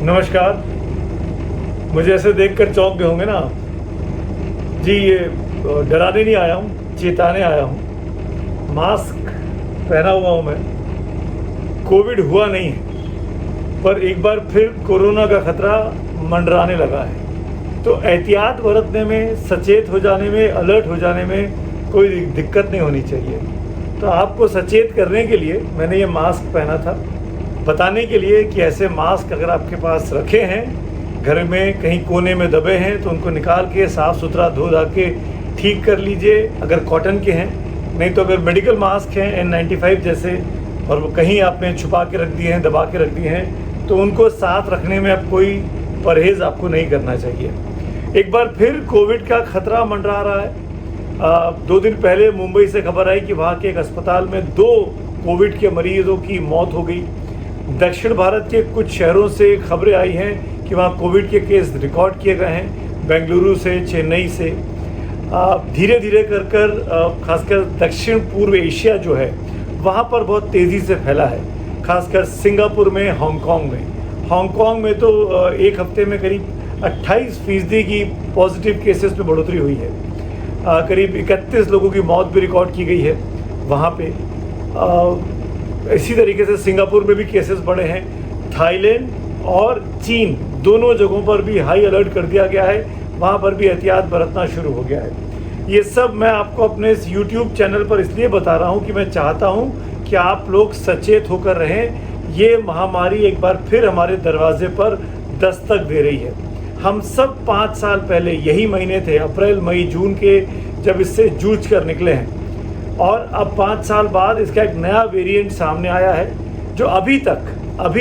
नमस्कार। मुझे ऐसे देखकर चौंक गए होंगे ना आप। जी, ये डराने नहीं आया हूँ, चेताने आया हूँ। मास्क पहना हुआ हूँ मैं। कोविड हुआ नहीं है, पर एक बार फिर कोरोना का खतरा मंडराने लगा है। तो एहतियात बरतने में, सचेत हो जाने में, अलर्ट हो जाने में कोई दिक्कत नहीं होनी चाहिए। तो आपको सचेत करने के लिए मैंने ये मास्क पहना था, बताने के लिए कि ऐसे मास्क अगर आपके पास रखे हैं, घर में कहीं कोने में दबे हैं, तो उनको निकाल के साफ़ सुथरा धो धा के ठीक कर लीजिए, अगर कॉटन के हैं। नहीं तो अगर मेडिकल मास्क हैं N95 जैसे, और वो कहीं आपने छुपा के रख दिए हैं, दबा के रख दिए हैं, तो उनको साथ रखने में अब कोई परहेज़ आपको नहीं करना चाहिए। एक बार फिर कोविड का खतरा मंडरा रहा है। 2 दिन पहले मुंबई से खबर आई कि वहाँ के एक अस्पताल में 2 कोविड के मरीजों की मौत हो गई। दक्षिण भारत के कुछ शहरों से खबरें आई हैं कि वहाँ कोविड के केस रिकॉर्ड किए गए हैं, बेंगलुरु से, चेन्नई से। धीरे धीरे कर खासकर दक्षिण पूर्व एशिया जो है वहाँ पर बहुत तेज़ी से फैला है, खासकर सिंगापुर में, हांगकांग में तो एक हफ्ते में करीब 28% की पॉजिटिव केसेस में बढ़ोतरी हुई है। करीब 31 लोगों की मौत भी रिकॉर्ड की गई है वहाँ पे। इसी तरीके से सिंगापुर में भी केसेस बढ़े हैं। थाईलैंड और चीन दोनों जगहों पर भी हाई अलर्ट कर दिया गया है, वहाँ पर भी एहतियात बरतना शुरू हो गया है। ये सब मैं आपको अपने इस YouTube चैनल पर इसलिए बता रहा हूँ कि मैं चाहता हूँ कि आप लोग सचेत होकर रहें। ये महामारी एक बार फिर हमारे दरवाजे पर दस्तक दे रही है। हम सब 5 साल पहले यही महीने थे, अप्रैल, मई, जून के, जब इससे जूझ कर निकले हैं, और अब 5 साल बाद इसका एक नया वेरिएंट सामने आया है, जो अभी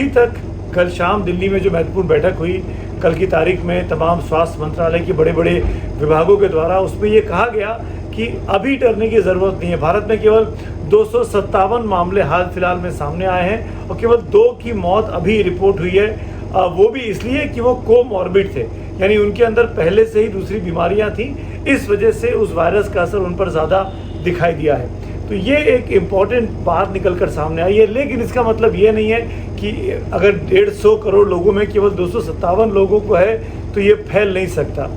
तक कल शाम दिल्ली में जो महत्वपूर्ण बैठक हुई कल की तारीख में तमाम स्वास्थ्य मंत्रालय के बड़े बड़े विभागों के द्वारा, उसमें ये कहा गया कि अभी डरने की ज़रूरत नहीं है। भारत में केवल 257 मामले हाल फिलहाल में सामने आए हैं और केवल 2 की मौत अभी रिपोर्ट हुई है। वो भी इसलिए कि वो कोमॉर्बिड थे, यानी उनके अंदर पहले से ही दूसरी बीमारियां थीं, इस वजह से उस वायरस का असर उन पर ज़्यादा दिखाई दिया है। तो ये एक इम्पॉर्टेंट बात निकल कर सामने आई है। लेकिन इसका मतलब ये नहीं है कि अगर 150 करोड़ लोगों में केवल 257 लोगों को है तो ये फैल नहीं सकता।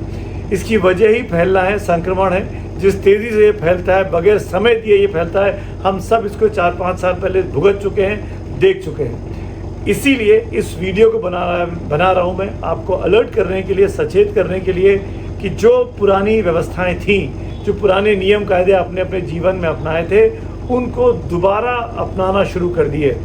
इसकी वजह ही फैलना है, संक्रमण है। जिस तेज़ी से ये फैलता है, बगैर समय दिए ये फैलता है, हम सब इसको 4-5 साल पहले भुगत चुके हैं, देख चुके हैं। इसीलिए इस वीडियो को बना रहा हूँ मैं, आपको अलर्ट करने के लिए, सचेत करने के लिए कि जो पुरानी व्यवस्थाएं थीं, जो पुराने नियम कायदे आपने अपने जीवन में अपनाए थे, उनको दोबारा अपनाना शुरू कर दिए।